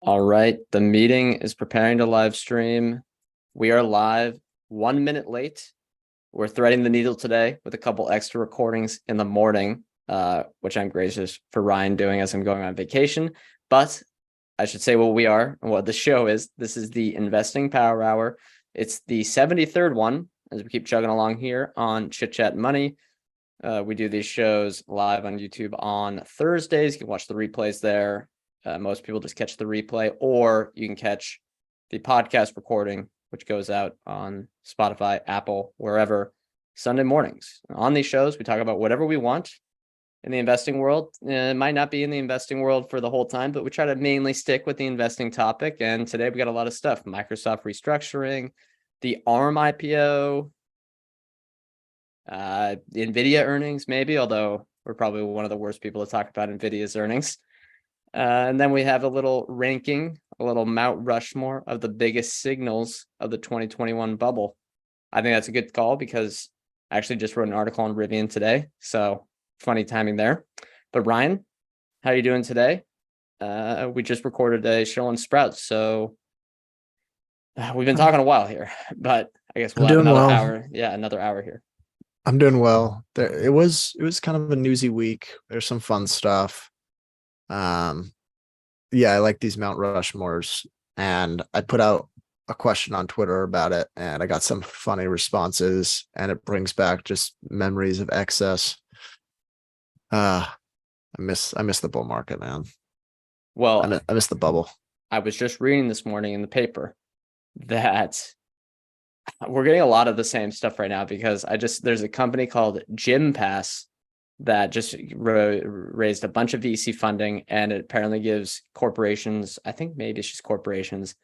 All right, the meeting is preparing to live stream. We are live 1 minute late. We're threading the needle today with a couple extra recordings in the morning, which I'm gracious for Ryan doing as I'm going on vacation. But I should say what we are and what the show is. This is the Investing Power Hour. It's the 73rd one as we keep chugging along here on Chit Chat Money. We do these shows live on YouTube on Thursdays. You can watch the replays there. Most people just catch the replay, or you can catch the podcast recording, which goes out on Spotify, Apple, wherever, Sunday mornings. On these shows, we talk about whatever we want in the investing world. It might not be in the investing world for the whole time, but we try to mainly stick with the investing topic. And today we got a lot of stuff. Microsoft restructuring, the ARM IPO, Nvidia earnings, maybe, although we're probably one of the worst people to talk about Nvidia's earnings. And then we have a little ranking, a little Mount Rushmore of the biggest signals of the 2021 bubble. I think that's a good call because I actually just wrote an article on Rivian today. So funny timing there. But Ryan, how are you doing today? We just recorded a show on Sprouts. So we've been talking a while here, but I guess we'll have another hour. Yeah, another hour here. I'm doing well. It was kind of a newsy week. There's some fun stuff. Yeah, I like these Mount Rushmores, and I put out a question on Twitter about it, and I got some funny responses, and it brings back just memories of excess. I miss the bull market, man. Well, I miss the bubble. I was just reading this morning in the paper that we're getting a lot of the same stuff right now because there's a company called Gym Pass that just raised a bunch of VC funding, and it apparently gives corporations, I think maybe it's just corporations,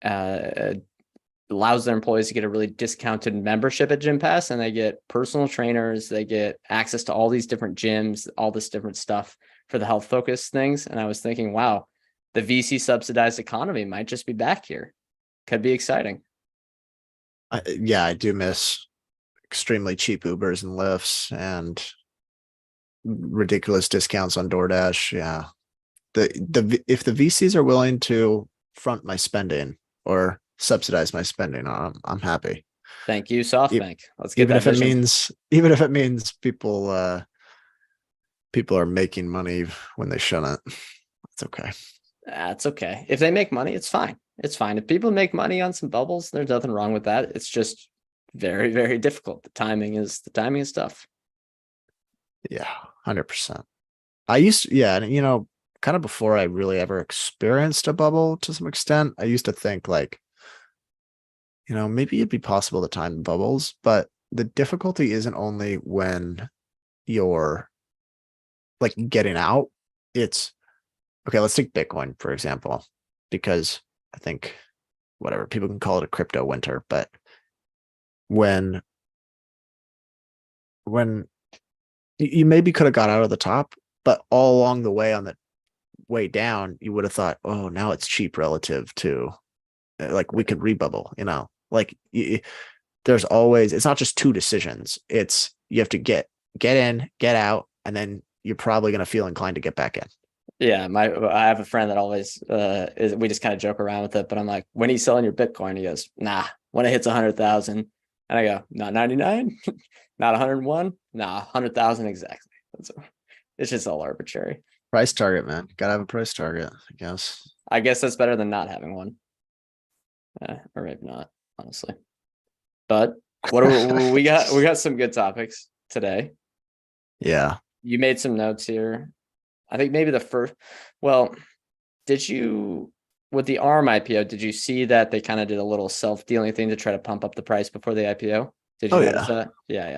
allows their employees to get a really discounted membership at Gym Pass, and they get personal trainers, they get access to all these different gyms, all this different stuff for the health focused things. And I was thinking, wow, the VC subsidized economy might just be back here. Could be exciting. Yeah, I do miss extremely cheap Ubers and Lyfts and ridiculous discounts on DoorDash. Yeah. If the VCs are willing to front my spending or subsidize my spending, I'm happy. Thank you, SoftBank. Let's get that vision. Even if it means people are making money when they shouldn't. It's okay. That's okay. If they make money, it's fine. It's fine. If people make money on some bubbles, there's nothing wrong with that. It's just very, very difficult. The timing is tough. Yeah, 100%. I used to, kind of before I really ever experienced a bubble to some extent, I used to think like, maybe it'd be possible to time bubbles, but the difficulty isn't only when you're like getting out. It's okay. Let's take Bitcoin, for example, because I think whatever people can call it a crypto winter, but when you maybe could have got out of the top, but all along the way on the way down, you would have thought, oh, now it's cheap relative to like we could rebubble, there's always, it's not just two decisions. It's you have to get in, get out, and then you're probably going to feel inclined to get back in. Yeah, I have a friend that always we just kind of joke around with it, but I'm like, when are you selling your Bitcoin? He goes, nah, when it hits 100,000. And I go, not 99, not 101, nah, 100,000 exactly. It's just all arbitrary. Price target, man. Gotta have a price target, I guess. I guess that's better than not having one. Or maybe not, honestly. But what do we got? We got some good topics today. Yeah. You made some notes here. I think maybe the first, did you, with the ARM IPO, did you see that they kind of did a little self-dealing thing to try to pump up the price before the IPO? Did you notice that? Yeah.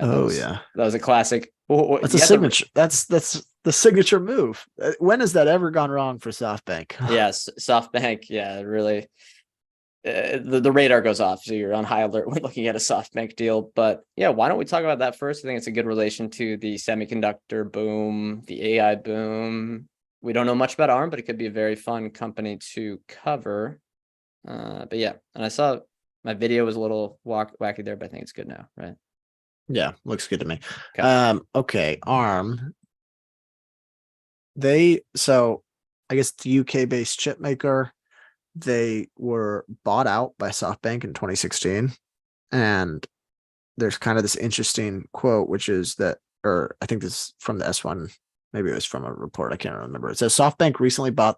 That was a classic. That's a signature. That's the signature move. When has that ever gone wrong for SoftBank? Yes, SoftBank. Yeah, really. The radar goes off, so you're on high alert when looking at a SoftBank deal. But yeah, why don't we talk about that first? I think it's a good relation to the semiconductor boom, the AI boom. We don't know much about ARM, but it could be a very fun company to cover. But yeah, and I saw my video was a little wacky there, but I think it's good now, right? Yeah, looks good to me. Okay, ARM. So I guess the UK-based chip maker they were bought out by SoftBank in 2016. And there's kind of this interesting quote, which is that, or I think this is from the S1, maybe it was from a report, I can't remember. It says SoftBank recently bought,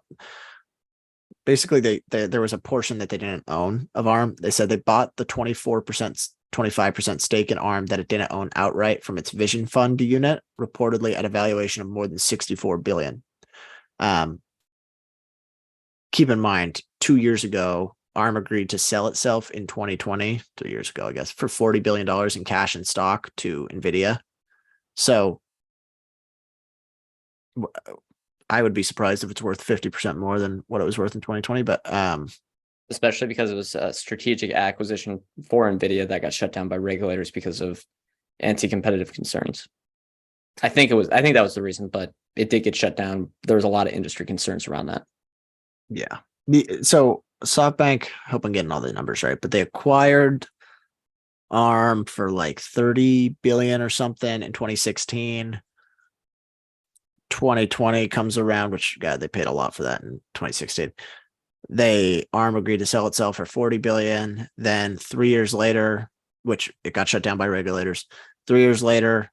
basically there was a portion that they didn't own of ARM. They said they bought the 24%, 25% stake in ARM that it didn't own outright from its Vision Fund unit, reportedly at a valuation of more than 64 billion. Keep in mind, 2 years ago, ARM agreed to sell itself in 2020, 3 years ago, I guess, for $40 billion in cash and stock to Nvidia. So I would be surprised if it's worth 50% more than what it was worth in 2020. But especially because it was a strategic acquisition for Nvidia that got shut down by regulators because of anti-competitive concerns. I think that was the reason, but it did get shut down. There was a lot of industry concerns around that. Yeah. So SoftBank, hope I'm getting all the numbers right, but they acquired ARM for like 30 billion or something in 2016. 2020 comes around, which God, they paid a lot for that in 2016. ARM agreed to sell itself for 40 billion. Then 3 years later, which it got shut down by regulators. 3 years later,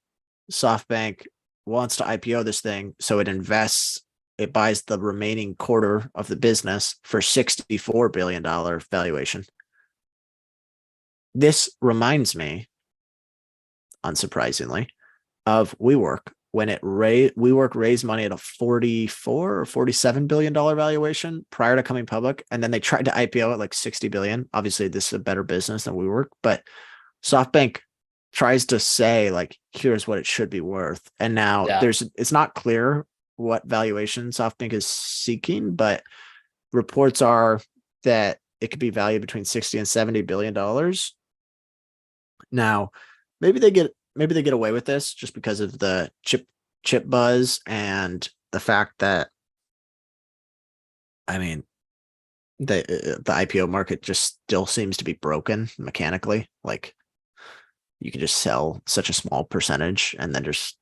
SoftBank wants to IPO this thing, so it buys the remaining quarter of the business for $64 billion valuation. This reminds me, unsurprisingly, of WeWork when WeWork raised money at a $44 or $47 billion valuation prior to coming public, and then they tried to IPO at like 60 billion. Obviously, this is a better business than WeWork, but SoftBank tries to say like, here's what it should be worth, and now it's not clear what valuation SoftBank is seeking, but reports are that it could be valued between 60 and 70 billion dollars. Now, maybe they get away with this just because of the chip buzz and the fact that, I mean, the IPO market just still seems to be broken mechanically. Like, you can just sell such a small percentage and then just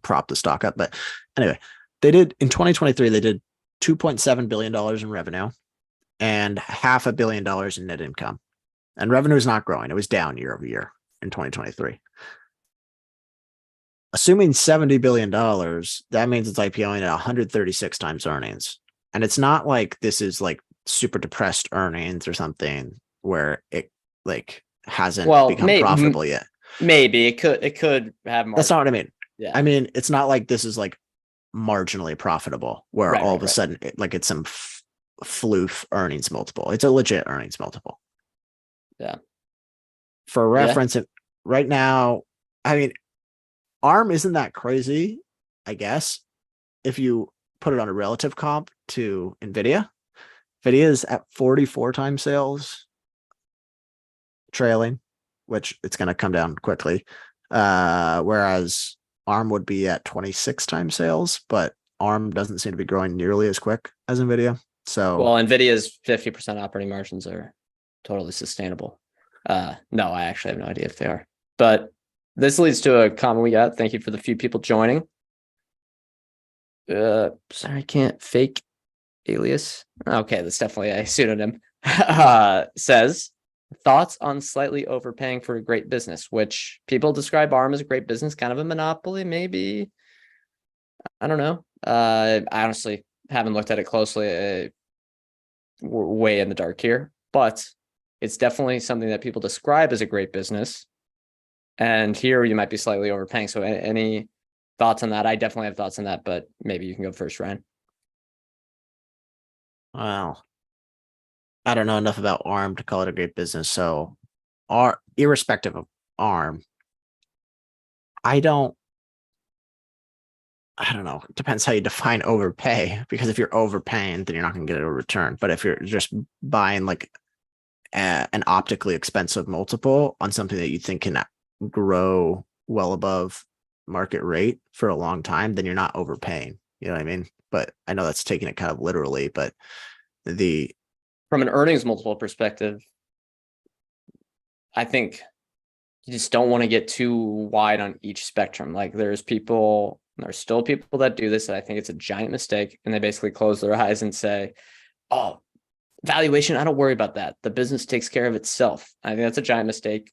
prop the stock up. But anyway, in 2023, they did $2.7 billion in revenue and $500 million in net income. And revenue is not growing. It was down year over year in 2023. Assuming $70 billion, that means it's IPOing at 136 times earnings. And it's not like this is like super depressed earnings or something where it like hasn't become profitable yet. Maybe it could have more. That's not what I mean. Yeah. I mean, it's not like this is like marginally profitable where all of a sudden it's some floof earnings multiple. It's a legit earnings multiple. Yeah. For reference, right now, I mean, ARM isn't that crazy, I guess, if you put it on a relative comp to Nvidia. Nvidia is at 44 times sales trailing, which it's going to come down quickly. Whereas ARM would be at 26 times sales, but ARM doesn't seem to be growing nearly as quick as Nvidia. So, well, Nvidia's 50% operating margins are totally sustainable. No, I actually have no idea if they are, but this leads to a comment we got. Thank you for the few people joining. Sorry, I can't fake alias. Okay, that's definitely a pseudonym. Says, thoughts on slightly overpaying for a great business, which people describe ARM as a great business, kind of a monopoly, maybe. I don't know. I honestly haven't looked at it closely. We're way in the dark here, but it's definitely something that people describe as a great business. And here you might be slightly overpaying. So any thoughts on that? I definitely have thoughts on that, but maybe you can go first, Ryan. Well, I don't know enough about ARM to call it a great business. So, irrespective of ARM, I don't know. It depends how you define overpay, because if you're overpaying, then you're not going to get a return. But if you're just buying like an optically expensive multiple on something that you think can grow well above market rate for a long time, then you're not overpaying. You know what I mean? But I know that's taking it kind of literally, but from an earnings multiple perspective, I think you just don't want to get too wide on each spectrum. Like there's still people that do this, and I think it's a giant mistake. And they basically close their eyes and say, oh, valuation, I don't worry about that. The business takes care of itself. I think that's a giant mistake.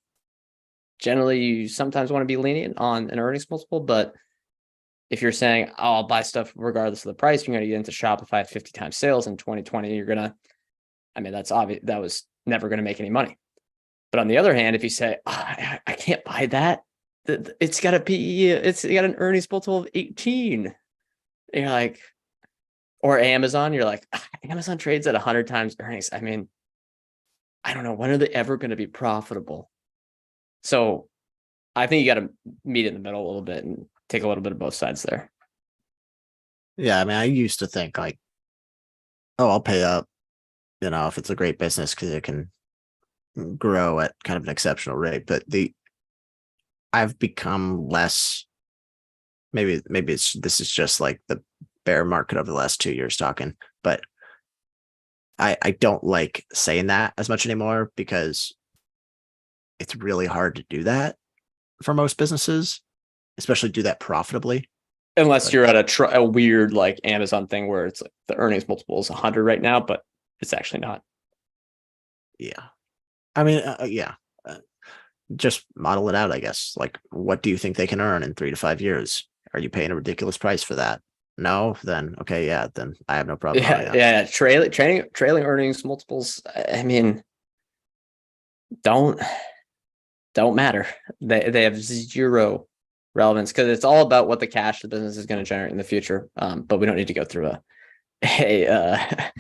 Generally, you sometimes want to be lenient on an earnings multiple, but if you're saying, oh, I'll buy stuff regardless of the price, you're going to get into Shopify 50 times sales in 2020. You're going to, I mean, that's obvious. That was never going to make any money. But on the other hand, if you say, oh, I can't buy that, it's got a PE, it's got an earnings multiple of 18. And you're like, or Amazon, you're like, Amazon trades at 100 times earnings. I mean, I don't know, when are they ever going to be profitable? So I think you got to meet in the middle a little bit and take a little bit of both sides there. Yeah, I mean, I used to think like, oh, I'll pay up, if it's a great business because it can grow at kind of an exceptional rate. But I've become less. Maybe this is just like the bear market over the last 2 years talking, but I don't like saying that as much anymore because it's really hard to do that for most businesses, especially do that profitably. Unless you're at a weird like Amazon thing where it's like the earnings multiple is 100 right now, but it's actually not. Yeah. I mean, just model it out, I guess. Like, what do you think they can earn in 3 to 5 years? Are you paying a ridiculous price for that? No, then okay, yeah, then I have no problem. Yeah. Trailing earnings multiples. I mean, don't matter. They have zero relevance because it's all about what the cash the business is going to generate in the future. But we don't need to go through a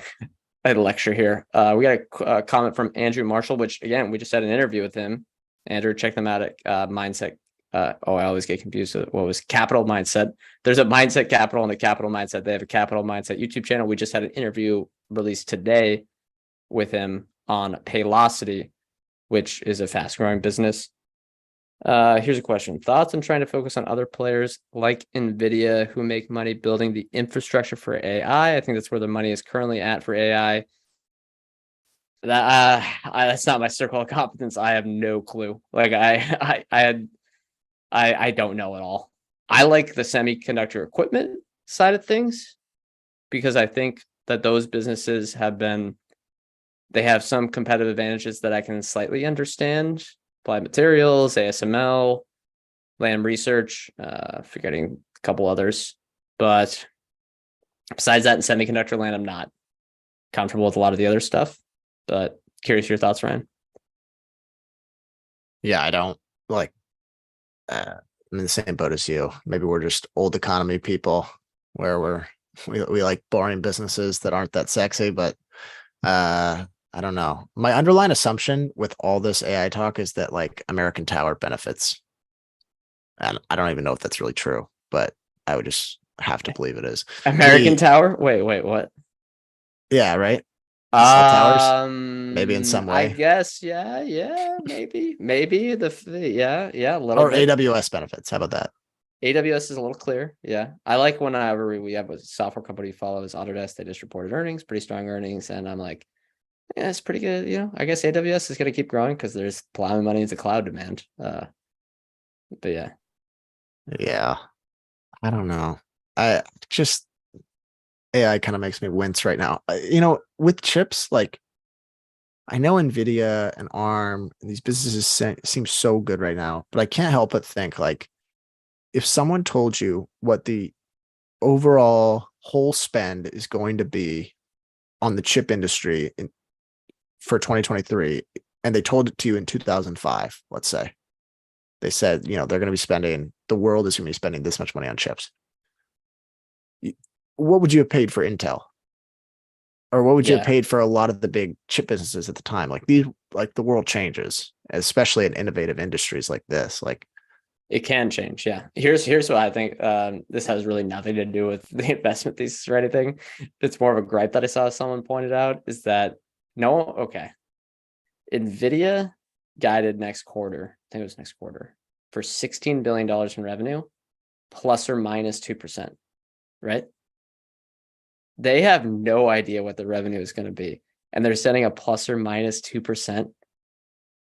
lecture here. We got a comment from Andrew Marshall, which again we just had an interview with him. Andrew, check them out at Mindset. I always get confused with what was Capital Mindset. There's a Mindset Capital and a Capital Mindset. They have a Capital Mindset YouTube channel. We just had an interview released today with him on Paylocity, which is a fast growing business. Here's a question. Thoughts on trying to focus on other players like Nvidia who make money building the infrastructure for AI? I think that's where the money is currently at for AI. That's not my circle of competence. I have no clue. Like I don't know at all. I like the semiconductor equipment side of things because I think that those businesses they have some competitive advantages that I can slightly understand. Applied Materials, ASML, Lam Research, forgetting a couple others. But besides that, in semiconductor land, I'm not comfortable with a lot of the other stuff. But curious your thoughts, Ryan. Yeah, I don't like. I'm in the same boat as you. Maybe we're just old economy people, where we like boring businesses that aren't that sexy. But I don't know. My underlying assumption with all this AI talk is that like American Tower benefits. And I don't even know if that's really true, but I would just have to believe it is. American Tower? Wait, what? Yeah, right. Towers, maybe in some way. I guess, yeah, maybe a little or bit. AWS benefits. How about that? AWS is a little clear. Yeah, I like whenever we have a software company follows Autodesk. They just reported earnings, pretty strong earnings, and I'm like, yeah, it's pretty good. I guess AWS is going to keep growing because there's plowing money into cloud demand. But yeah, I don't know. I just AI kind of makes me wince right now. With chips, like I know Nvidia and ARM and these businesses seem so good right now, but I can't help but think like if someone told you what the overall whole spend is going to be on the chip industry for 2023, and they told it to you in 2005, let's say, they said, the world is going to be spending this much money on chips. What would you have paid for Intel? Or what would you have paid for a lot of the big chip businesses at the time? Like the world changes, especially in innovative industries like this. Like it can change. Yeah. Here's what I think. This has really nothing to do with the investment thesis or anything. It's more of a gripe that I saw someone pointed out is that Nvidia guided next quarter. I think it was next quarter for $16 billion in revenue, plus or minus 2%. Right? They have no idea what the revenue is going to be, and they're setting a plus or minus 2%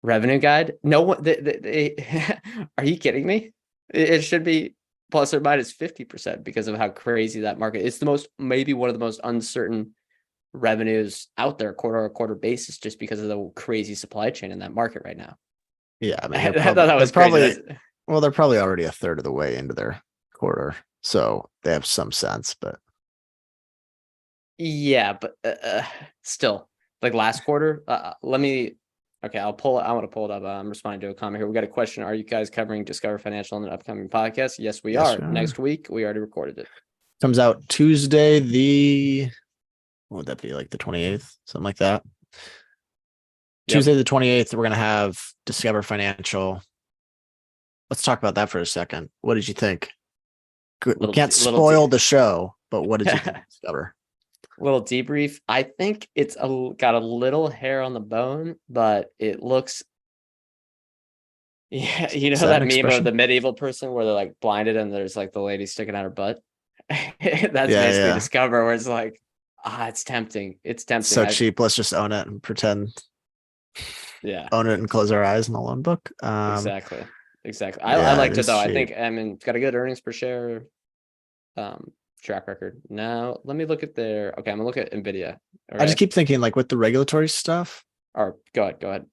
revenue guide. No one, they are you kidding me? It should be plus or minus 50% because of how crazy that market is. Maybe one of the most uncertain revenues out there quarter-over-quarter basis just because of the crazy supply chain in that market right now. Yeah, I mean, I thought that was crazy. Well, they're probably already a third of the way into their quarter, so they have some sense. But Yeah, but still, like last quarter. Let me. Okay, I want to pull it up. I'm responding to a comment here. We got a question. Are you guys covering Discover Financial in an upcoming podcast? Yes, we Yes, are. we are. Next week, we already recorded it. Comes out Tuesday, what would that be, like the 28th, something like that? Yep. Tuesday the 28th, we're gonna have Discover Financial. Let's talk about that for a second. What did you think? We can't spoil the show, but what did you discover? Little debrief. I think it's got a little hair on the bone, but it looks. Yeah, you know that meme of the medieval person where they're like blinded and there's like the lady sticking out her butt. That's basically Discover, where it's like, it's tempting. It's tempting. So cheap. Let's just own it and pretend. Yeah. Own it and close our eyes in the loan book. Exactly. I liked it though. Cheap. I think it's got a good earnings per share track record. Now let me look at I'm gonna look at Nvidia. Right? I just keep thinking, like, with the regulatory stuff. Or go ahead.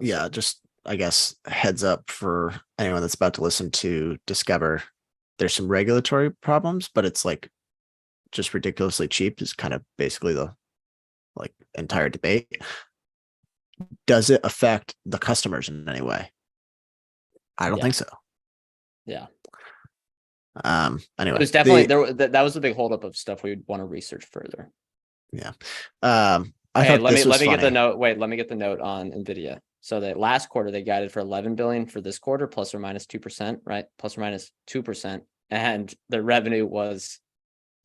Yeah, just I guess heads up for anyone that's about to listen to Discover. There's some regulatory problems, but it's like just ridiculously cheap is kind of basically the like entire debate. Does it affect the customers in any way? I don't think so. Yeah. Anyway, it was definitely that was the big holdup of stuff we would want to research further. Yeah. Let me get the note. Wait, let me get the note on Nvidia. So that last quarter they guided for 11 billion for this quarter, plus or minus 2%, right? Plus or minus 2%, and the revenue was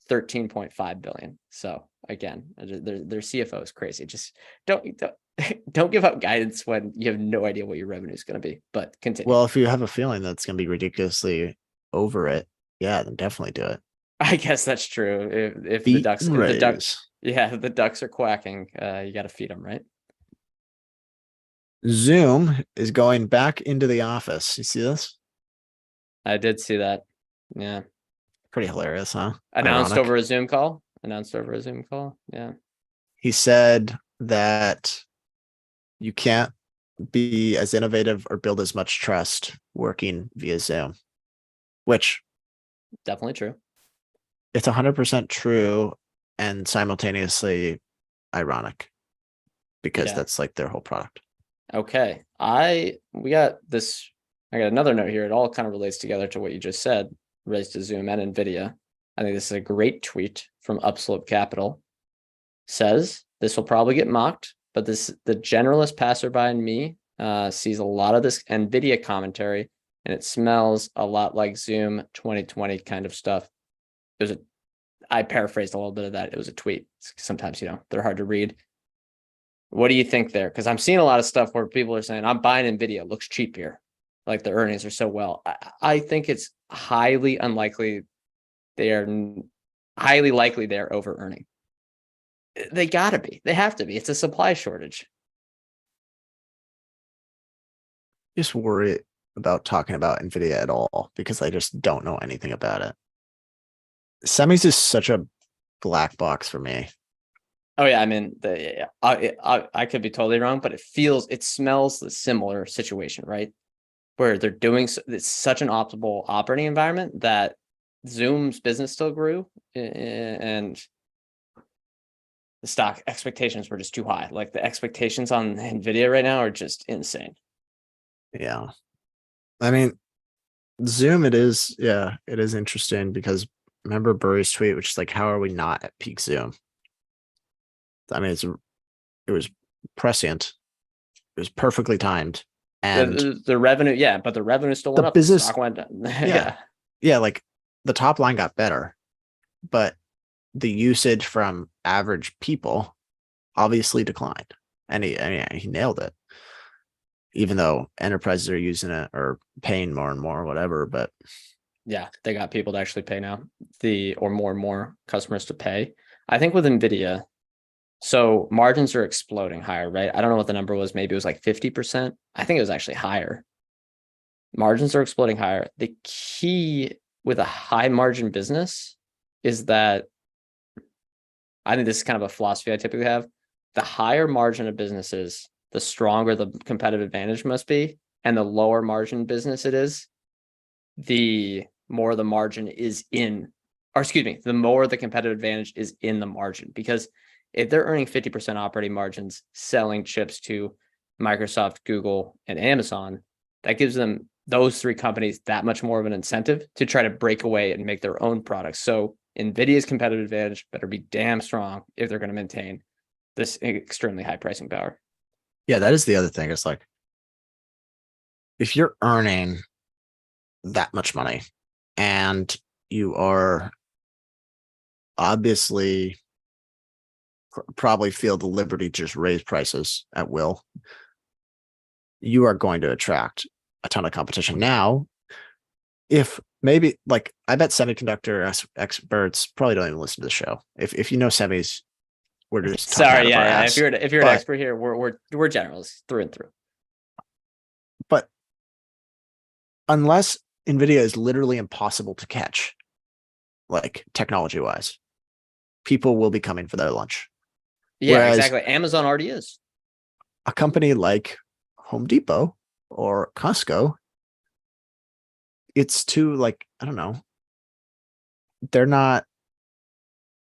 13.5 billion. So again, their CFO is crazy. Just don't give up guidance when you have no idea what your revenue is going to be. But continue. Well, if you have a feeling that's going to be ridiculously over it, yeah, then definitely do it. I guess that's true. If the ducks are quacking, you got to feed them, right? Zoom is going back into the office. You see this? I did see that. Yeah. Pretty hilarious, huh? Announced over a Zoom call. Yeah. He said that you can't be as innovative or build as much trust working via Zoom, which definitely true. It's 100% true and simultaneously ironic because that's like their whole product. Okay. I got another note here. It all kind of relates together to what you just said, relates to Zoom and Nvidia. I think this is a great tweet from Upslope Capital. Says this will probably get mocked, but the generalist passerby in me sees a lot of this Nvidia commentary, and it smells a lot like Zoom 2020 kind of stuff. I paraphrased a little bit of that. It was a tweet. Sometimes, they're hard to read. What do you think there? Because I'm seeing a lot of stuff where people are saying, I'm buying Nvidia, looks cheap here. Like the earnings are so well. I think it's highly unlikely. They are highly likely they're over earning. They gotta be. They have to be. It's a supply shortage. Just worry about talking about Nvidia at all because I just don't know anything about it. Semis is such a black box for me. Oh yeah, I mean, I could be totally wrong, but it smells the similar situation, right? Where they're doing it's such an optimal operating environment that Zoom's business still grew, and the stock expectations were just too high. Like the expectations on Nvidia right now are just insane. Yeah, I mean, Zoom, it is interesting because remember Burry's tweet, which is like, how are we not at peak Zoom? I mean, it was prescient. It was perfectly timed. And the revenue, but the revenue still went up. The stock went down. Yeah, like the top line got better, but the usage from average people obviously declined. And he nailed it. Even though enterprises are using it or paying more and more, whatever, but yeah, they got people to actually pay now, or more and more customers to pay. I think with Nvidia, so margins are exploding higher, right? I don't know what the number was. Maybe it was like 50%. I think it was actually higher. Margins are exploding higher. The key with a high margin business is that I think this is kind of a philosophy I typically have. The higher margin of businesses, the stronger the competitive advantage must be. And the lower margin business it is, the more the margin is in, or excuse me, the more the competitive advantage is in the margin. Because if they're earning 50% operating margins selling chips to Microsoft, Google, and Amazon, that gives them, those three companies, that much more of an incentive to try to break away and make their own products. So Nvidia's competitive advantage better be damn strong if they're going to maintain this extremely high pricing power. Yeah, that is the other thing. It's like, if you're earning that much money and you are obviously probably feel the liberty to just raise prices at will, you are going to attract a ton of competition. Now, if maybe, like, I bet semiconductor experts probably don't even listen to the show. If you know semis, we're just talking out Sorry, of our yeah. ass. If you're an expert here, we're generalists through and through. But unless Nvidia is literally impossible to catch, like technology wise, people will be coming for their lunch. Yeah, Whereas exactly. Amazon already is. a company like Home Depot or Costco, it's too, like, I don't know. They're not,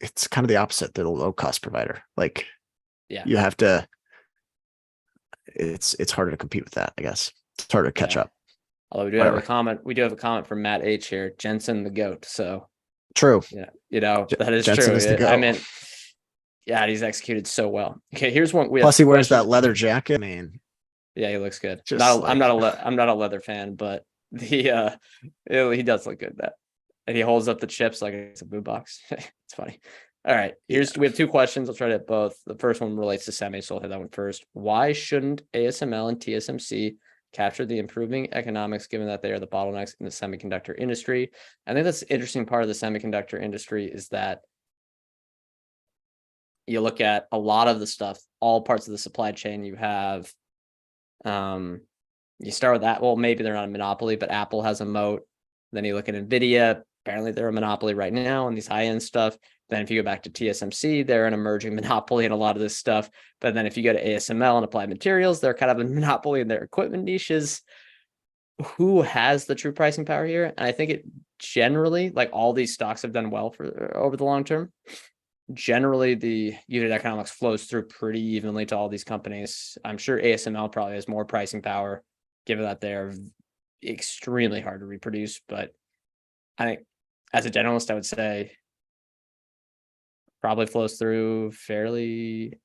it's kind of the opposite. They're the low cost provider. Like, Yeah. you have to, it's harder to compete with that, I guess. It's harder to catch up. Although we do have a comment. We do have a comment from Matt H here. Jensen the GOAT. So true. yeah, that is Jensen true. is the GOAT. I mean, yeah, he's executed so well. Okay, here's one. Plus, he wears that leather jacket. I mean, yeah, he looks good. I'm not a leather fan, but he does look good. And he holds up the chips like it's a boot box. It's funny. All right, we have two questions. I'll try to hit both. The first one relates to semi, so I'll hit that one first. Why shouldn't ASML and TSMC capture the improving economics, given that they are the bottlenecks in the semiconductor industry? I think that's the interesting part of the semiconductor industry is that you look at a lot of the stuff, all parts of the supply chain. You have, you start with that. Well, maybe they're not a monopoly, but Apple has a moat. Then you look at Nvidia. Apparently, they're a monopoly right now on these high-end stuff. Then if you go back to TSMC, they're an emerging monopoly in a lot of this stuff. But then if you go to ASML and Applied Materials, they're kind of a monopoly in their equipment niches. Who has the true pricing power here? And I think it generally, like all these stocks have done well for over the long term. Generally, the unit economics flows through pretty evenly to all these companies. I'm sure ASML probably has more pricing power, given that they're extremely hard to reproduce. But I think as a generalist, I would say probably flows through fairly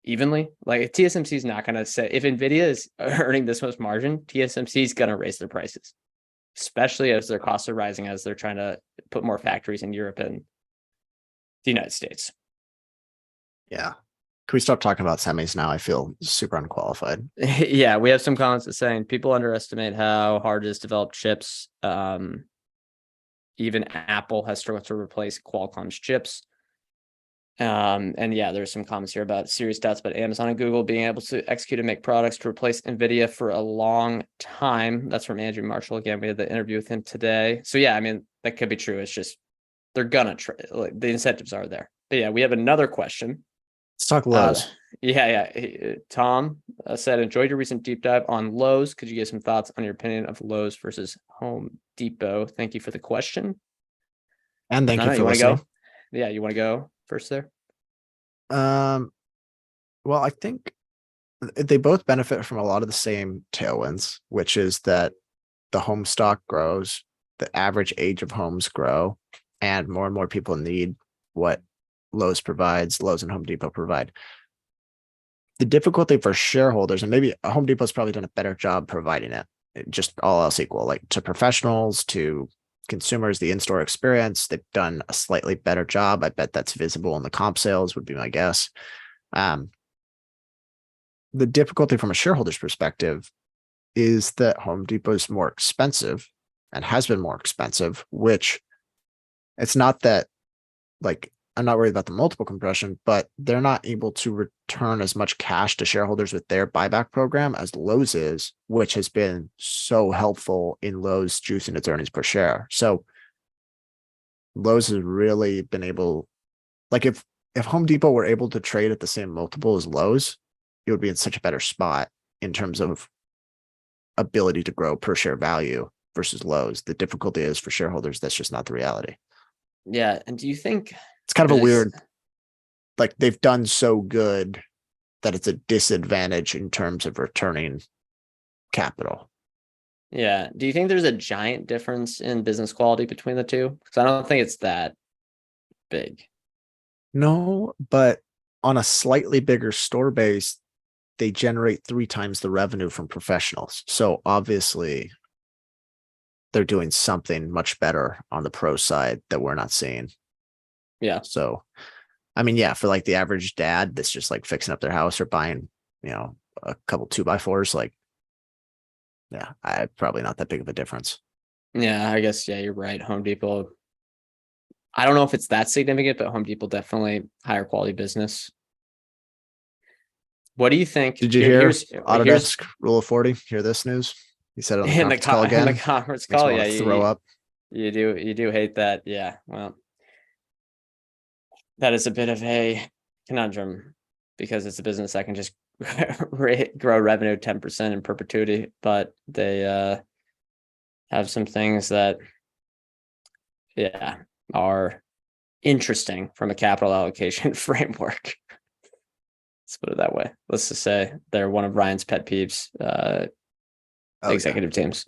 evenly. Like TSMC is not going to say, if Nvidia is earning this much margin, TSMC is going to raise their prices, especially as their costs are rising, as they're trying to put more factories in Europe and the United States. Yeah. Can we stop talking about semis now? I feel super unqualified. Yeah, we have some comments that saying people underestimate how hard it is to develop chips. Even Apple has struggled to replace Qualcomm's chips. And yeah, there's some comments here about serious doubts about Amazon and Google being able to execute and make products to replace Nvidia for a long time. That's from Andrew Marshall. Again, we had the interview with him today. So yeah, I mean, that could be true. It's just they're gonna try, like, the incentives are there. But yeah, we have another question. Let's talk Lowe's. Tom said, enjoyed your recent deep dive on Lowe's. Could you give some thoughts on your opinion of Lowe's versus Home Depot? Thank you for the question. And thank you for listening. Go? Yeah, you want to go first there? Well, I think they both benefit from a lot of the same tailwinds, which is that the home stock grows, the average age of homes grow, and more people need what Lowe's provides, Lowe's and Home Depot provide. The difficulty for shareholders, and maybe Home Depot's probably done a better job providing it, just all else equal, like to professionals, to consumers, the in-store experience, they've done a slightly better job. I bet that's visible in the comp sales, would be my guess. The difficulty from a shareholder's perspective is that Home Depot is more expensive and has been more expensive, which it's not that, like, I'm not worried about the multiple compression, but they're not able to return as much cash to shareholders with their buyback program as Lowe's is, which has been so helpful in Lowe's juicing its earnings per share. So Lowe's has really been able Like if Home Depot were able to trade at the same multiple as Lowe's, it would be in such a better spot in terms of ability to grow per share value versus Lowe's. The difficulty is for shareholders, that's just not the reality. Yeah. And do you think It's kind of a this, weird, like they've done so good that it's a disadvantage in terms of returning capital. yeah. Do you think there's a giant difference in business quality between the two? Because I don't think it's that big. No, but on a slightly bigger store base, they generate 3 times the revenue from professionals. So obviously they're doing something much better on the pro side that we're not seeing. Yeah. So, I mean, yeah, for like the average dad that's just like fixing up their house or buying, a couple 2x4s, like, yeah, probably not that big of a difference. Yeah. I guess, yeah, you're right. Home Depot. I don't know if it's that significant, but Home Depot definitely higher quality business. What do you think? Did you hear Here's Autodesk Rule of 40? Hear this news? He said it on the in the conference call again. in the conference Makes me call. want Yeah, to throw up. you do hate that. Yeah. Well, that is a bit of a conundrum because it's a business that can just grow revenue 10% in perpetuity, but they have some things that, yeah, are interesting from a capital allocation framework. Let's put it that way. Let's just say they're one of Ryan's pet peeves, executive teams.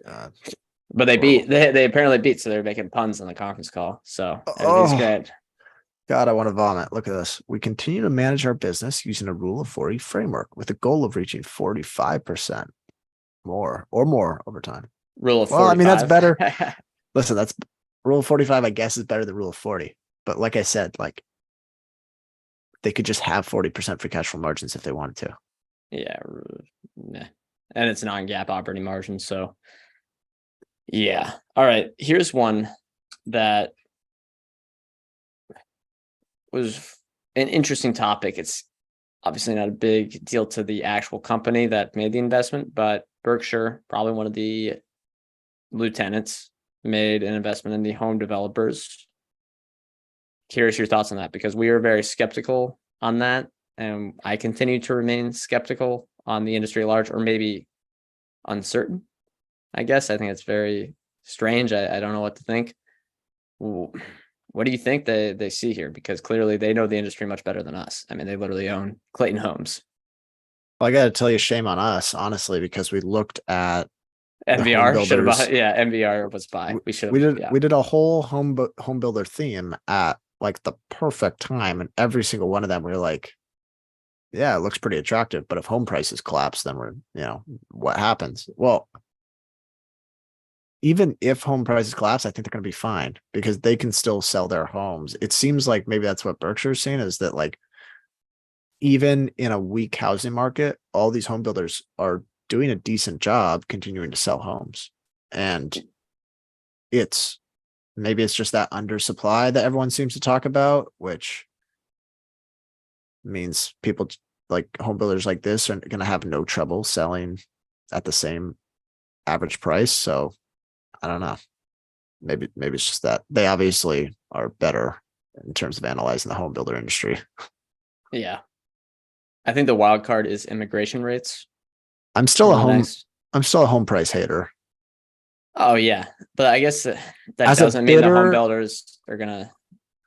But they apparently beat, so they're making puns on the conference call. So everything's great. God, I want to vomit. Look at this. We continue to manage our business using a Rule of 40 framework with a goal of reaching 45% more over time. Rule of 45. Well, I mean, that's better. Listen, that's Rule of 45, I guess, is better than Rule of 40. But like I said, like they could just have 40% free cash flow margins if they wanted to. Yeah. Nah. And it's non-GAAP operating margin. So yeah. All right. Here's one that was an interesting topic. It's obviously not a big deal to the actual company that made the investment, but Berkshire, probably one of the lieutenants, made an investment in the home developers. Curious your thoughts on that, because we are very skeptical on that. And I continue to remain skeptical on the industry at large, or maybe uncertain. I guess I think it's very strange. I don't know what to think. What do you think they see here? Because clearly they know the industry much better than us. I mean, they literally own Clayton Homes. Well, I got to tell you, shame on us, honestly, because we looked at NVR should have bought. Yeah, NVR was buy. We should. We did a whole home builder theme at like the perfect time, and every single one of them we were like, yeah, it looks pretty attractive, but if home prices collapse, then what happens? Well, even if home prices collapse, I think they're going to be fine because they can still sell their homes. It seems like maybe that's what Berkshire's saying, is that like even in a weak housing market, all these home builders are doing a decent job continuing to sell homes. And maybe it's just that undersupply that everyone seems to talk about, which means people like home builders like this are going to have no trouble selling at the same average price. So I don't know. Maybe it's just that they obviously are better in terms of analyzing the home builder industry. Yeah. I think the wild card is immigration rates. I'm still a home price hater. Oh yeah. But I guess that doesn't mean the home builders are gonna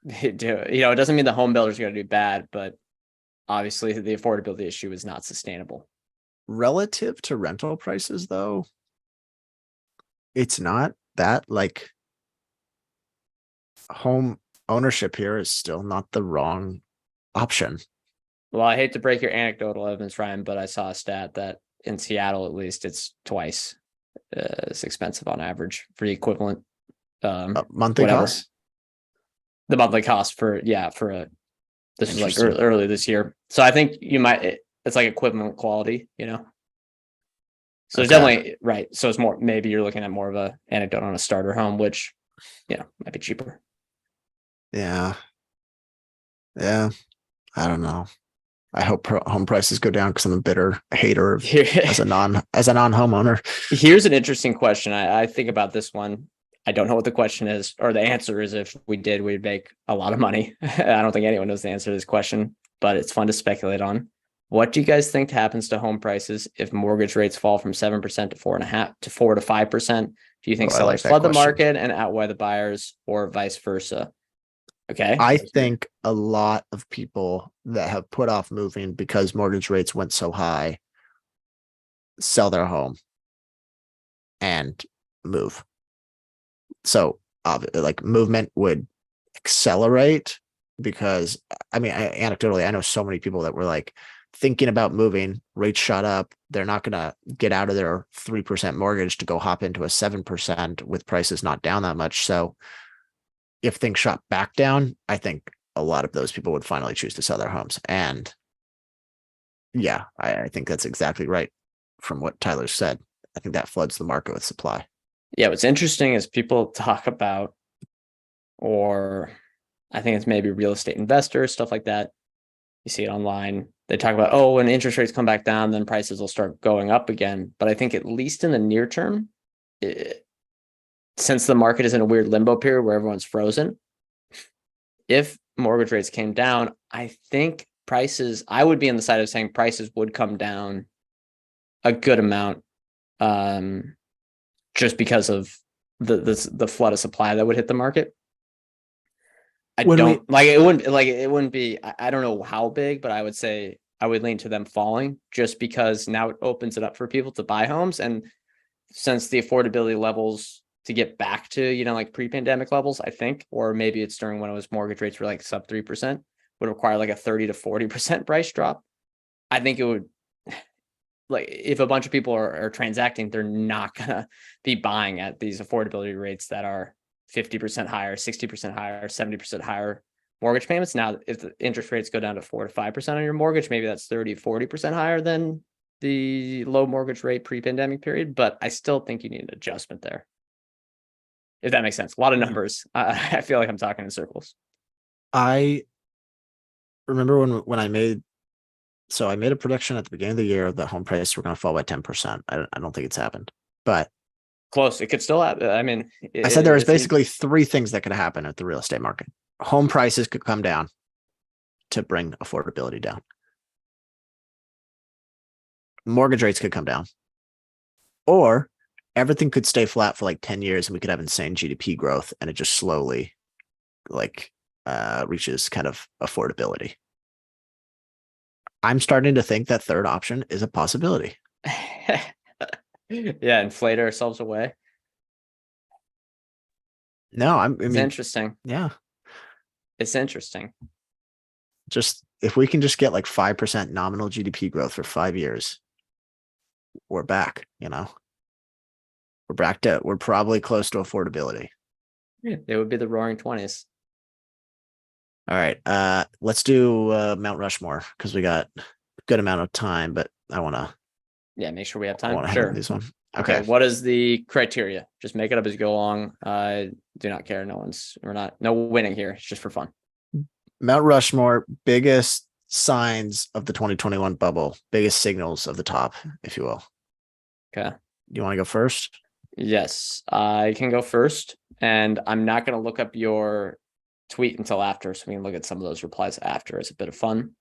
do it. It doesn't mean the home builders are gonna do bad, but obviously the affordability issue is not sustainable. Relative to rental prices, though, it's not that, like, home ownership here is still not the wrong option. Well, I hate to break your anecdotal evidence, Ryan, but I saw a stat that in Seattle, at least, it's twice as expensive on average for the equivalent monthly cost. The monthly cost this is like early this year. So I think it's like equivalent quality, So it's definitely right. So it's more, maybe you're looking at more of a anecdote on a starter home, which, might be cheaper. Yeah. Yeah. I don't know. I hope home prices go down because I'm a bitter hater as a non homeowner. Here's an interesting question. I think about this one. I don't know what the question is, or the answer is. If we did, we'd make a lot of money. I don't think anyone knows the answer to this question, but it's fun to speculate on. What do you guys think happens to home prices if mortgage rates fall from 7% to 4.5% to 4 to 5%? Do you think Oh, I like sellers that flood the question. market and outweigh the buyers, or vice versa? Okay. I think a lot of people that have put off moving because mortgage rates went so high sell their home and move. So like movement would accelerate because I mean, anecdotally, I know so many people that were like thinking about moving, rates shot up. They're not going to get out of their 3% mortgage to go hop into a 7% with prices not down that much. So if things shot back down, I think a lot of those people would finally choose to sell their homes. And yeah, I think that's exactly right from what Tyler said. I think that floods the market with supply. Yeah, what's interesting is people talk about, or I think it's maybe real estate investors, stuff like that. You see it online. They talk about, oh, when interest rates come back down, then prices will start going up again. But I think at least in the near term, since the market is in a weird limbo period where everyone's frozen, if mortgage rates came down, I think prices, I would be on the side of saying prices would come down a good amount, just because of the flood of supply that would hit the market. It wouldn't be, I don't know how big, but I would say I would lean to them falling, just because now it opens it up for people to buy homes. And since the affordability levels to get back to, like pre-pandemic levels, I think, or maybe it's during when it was mortgage rates were like sub 3%, would require like a 30 to 40% price drop. I think it would, like, if a bunch of people are transacting, they're not gonna be buying at these affordability rates that are 50% higher, 60% higher, 70% higher mortgage payments. Now, if the interest rates go down to 4 to 5% on your mortgage, maybe that's 30, 40% higher than the low mortgage rate pre-pandemic period. But I still think you need an adjustment there, if that makes sense. A lot of numbers. I feel like I'm talking in circles. I remember when I made a prediction at the beginning of the year that home prices were going to fall by 10%. I don't think it's happened, but close. It could still happen. I mean, I said there was basically three things that could happen at the real estate market. Home prices could come down to bring affordability down. Mortgage rates could come down, or everything could stay flat for like 10 years and we could have insane GDP growth and it just slowly reaches kind of affordability. I'm starting to think that third option is a possibility. Yeah, inflate ourselves away. No, I mean, it's interesting. Yeah, it's interesting. Just if we can just get like 5% nominal GDP growth for 5 years, we're back. We're probably close to affordability. It would be the roaring 20s. All right. Let's do Mount Rushmore because we got a good amount of time, but I want to. Yeah, make sure we have time. Sure. This one. Okay. What is the criteria? Just make it up as you go along. I do not care. No winning here. It's just for fun. Mount Rushmore, biggest signs of the 2021 bubble, biggest signals of the top, if you will. Okay. You want to go first? Yes, I can go first. And I'm not going to look up your tweet until after, so we can look at some of those replies after. It's a bit of fun.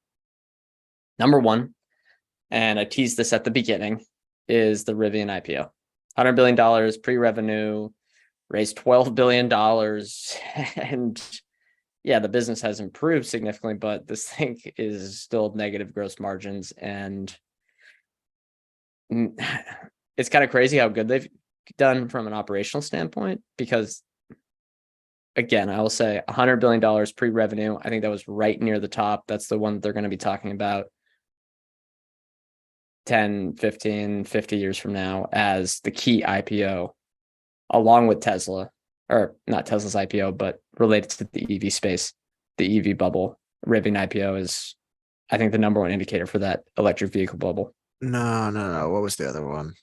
Number one, and I teased this at the beginning, is the Rivian IPO. $100 billion pre-revenue, raised $12 billion. And yeah, the business has improved significantly, but this thing is still negative gross margins. And it's kind of crazy how good they've done from an operational standpoint, because again, I will say $100 billion pre-revenue. I think that was right near the top. That's the one that they're going to be talking about 10, 15, 50 years from now as the key IPO, along with Tesla, or not Tesla's IPO, but related to the EV space, the EV bubble. Rivian IPO is, I think, the number one indicator for that electric vehicle bubble. No. What was the other one?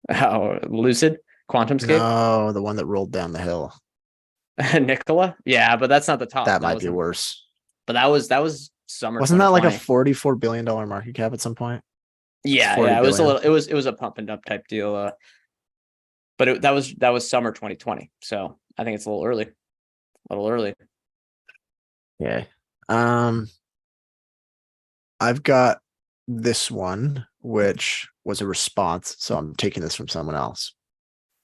Oh, Lucid? QuantumScape? No, the one that rolled down the hill. Nikola? Yeah, but that's not the top. That might be worse. But that was summer. Wasn't that like a $44 billion market cap at some point? Yeah, it was it was a pump and dump type deal. But that was summer 2020. So I think it's a little early. A little early. Okay. I've got this one, which was a response. So I'm taking this from someone else.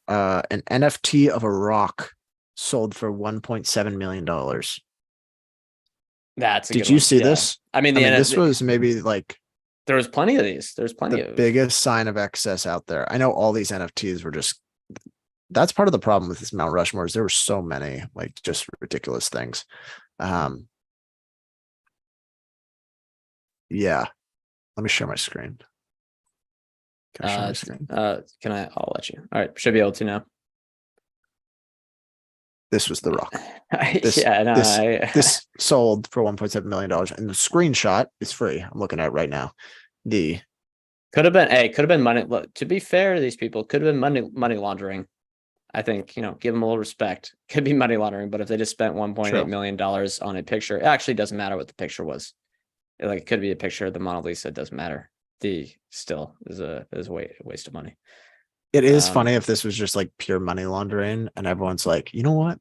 An NFT of a rock sold for $1.7 million. That's a Did good you one. see Yeah. this? I mean, I mean, this was maybe like there was plenty of these. There's plenty the of biggest sign of excess out there. I know all these NFTs were just, that's part of the problem with this Mount Rushmore is there were so many like just ridiculous things. Yeah. Let me share my screen. Can I share my screen? Can I? I'll let you. All right, should be able to now. This was the rock. This, Yeah, no, this sold for $1.7 million, and the screenshot is free. I'm looking at it right now. The could have been. Hey, could have been money. Look, to be fair to these people, could have been money laundering. I think, give them a little respect. Could be money laundering, but if they just spent $1.8 million on a picture, it actually doesn't matter what the picture was. It could be a picture of the Mona Lisa. It doesn't matter. The still is a waste of money. It is funny if this was just like pure money laundering, and everyone's like, you know what?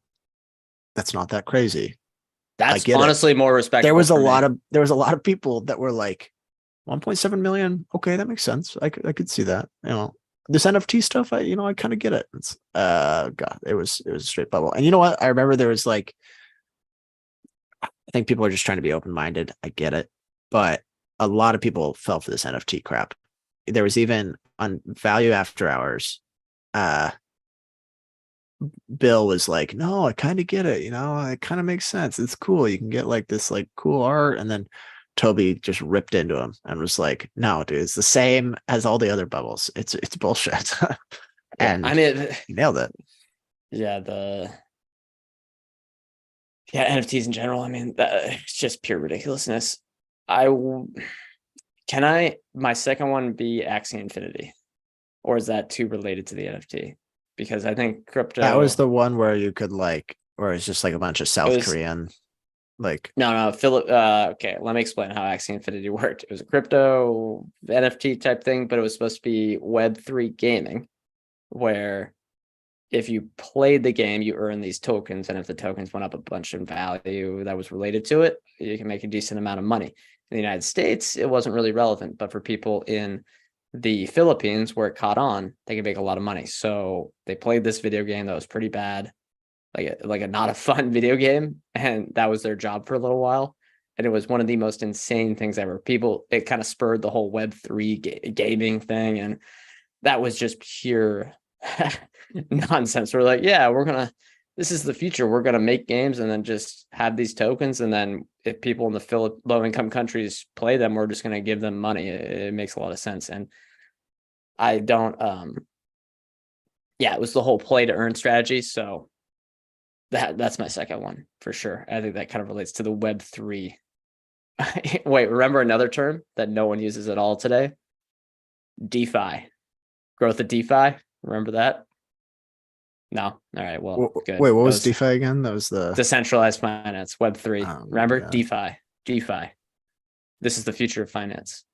That's not that crazy. That's honestly more respectful. There was a lot of people that were like, 1.7 million. Okay, that makes sense. I could see that. This NFT stuff, I kind of get it. It's God, it was a straight bubble. And you know what? I remember there was like, I think people are just trying to be open-minded. I get it. But a lot of people fell for this NFT crap. There was even on Value After Hours, Bill was like, no, I kind of get it. It kind of makes sense. It's cool. You can get like this like cool art. And then Toby just ripped into him and was like, no, dude, it's the same as all the other bubbles. It's bullshit. And I mean, he nailed it. Yeah, NFTs in general. I mean, it's just pure ridiculousness. My second one be Axie Infinity, or is that too related to the NFT? Because I think crypto. That was the one where you could where it's just like a bunch of South Korean. No, Philip. Okay, let me explain how Axie Infinity worked. It was a crypto NFT type thing, but it was supposed to be Web3 gaming, where if you played the game, you earn these tokens, and if the tokens went up a bunch in value that was related to it, you can make a decent amount of money. In the United States, it wasn't really relevant, but for people in the Philippines where it caught on, they could make a lot of money. So they played this video game that was pretty bad, like a not a fun video game, and that was their job for a little while. And it was one of the most insane things ever. It kind of spurred the whole Web3 gaming thing, and that was just pure nonsense. We're like, yeah, this is the future. We're gonna make games and then just have these tokens, and then if people in the low-income countries play them, we're just gonna give them money. It makes a lot of sense. And I don't it was the whole play to earn strategy. So that's my second one for sure. I think that kind of relates to the Web3. Wait, remember another term that no one uses at all today? DeFi. Growth of DeFi. Remember that? No. All right. Well, good. Wait, what was DeFi again? That was the decentralized finance, Web3. Remember? Yeah. DeFi. This is the future of finance.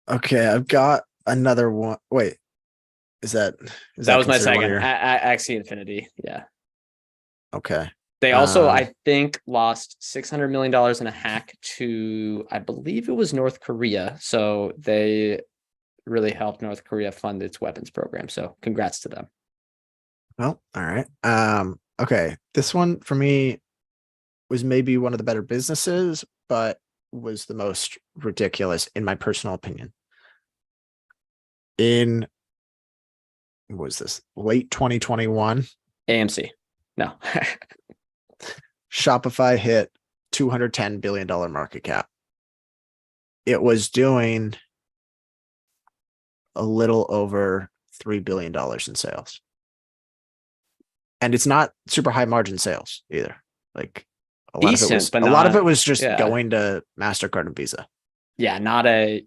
Okay, I've got another one. Wait, that was my second. Axie Infinity. Yeah. Okay. They also, I think, lost $600 million in a hack to, I believe it was North Korea. So they really helped North Korea fund its weapons program. So congrats to them. Well, all right. Okay. This one for me was maybe one of the better businesses, but was the most ridiculous in my personal opinion. In what was this? Late 2021. AMC. No. Shopify hit $210 billion market cap. It was doing a little over $3 billion in sales. And it's not super high margin sales either. Like a lot of it was just going to MasterCard and Visa. Yeah, not Visa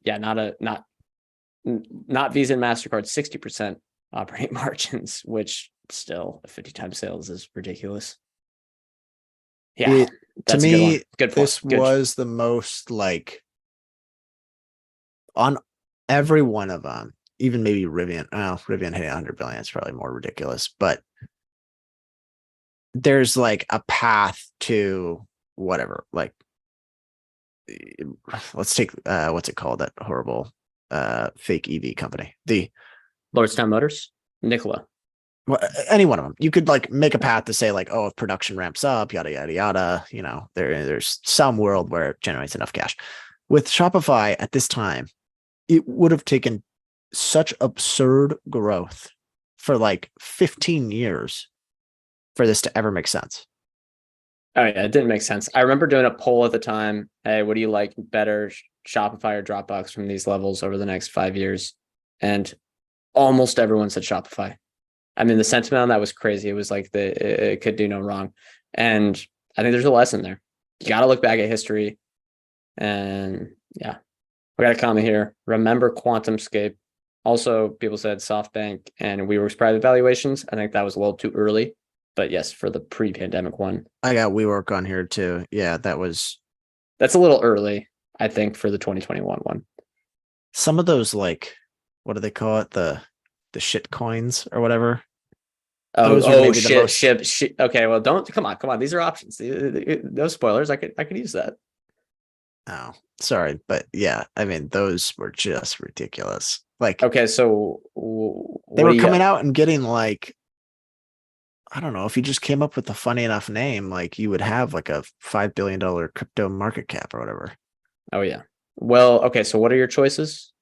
and MasterCard, 60% operating margins, which still 50 times sales is ridiculous. Yeah, to me, this was the most on every one of them, even maybe Rivian. Rivian hitting 100 billion is probably more ridiculous, but there's like a path to whatever. Like, let's take what's it called? That horrible fake EV company. The Lordstown Motors, Nikola. well, any one of them. You could like make a path to say like, oh, if production ramps up, yada yada yada. You know, there's some world where it generates enough cash. With Shopify at this time, it would have taken such absurd growth for like 15 years for this to ever make sense. Oh yeah, it didn't make sense. I remember doing a poll at the time. Hey, what do you like better, Shopify or Dropbox from these levels over the next 5 years? And almost everyone said Shopify. I mean, the sentiment on that was crazy. It was like it could do no wrong. And I think there's a lesson there. You got to look back at history. And yeah, we got a comment here. Remember QuantumScape. Also, people said SoftBank and WeWork's private valuations. I think that was a little too early. But yes, for the pre-pandemic one. I got WeWork on here too. Yeah, that's a little early, I think, for the 2021 one. Some of those, like, what do they call it? The shit coins or whatever. Shit. Okay, well, come on. These are options. No spoilers. I could use that. Oh, sorry, but yeah, I mean, those were just ridiculous. Like, okay, so they were coming out and getting like, I don't know, if you just came up with a funny enough name, like you would have like a $5 billion crypto market cap or whatever. Oh yeah. Well, okay, so what are your choices?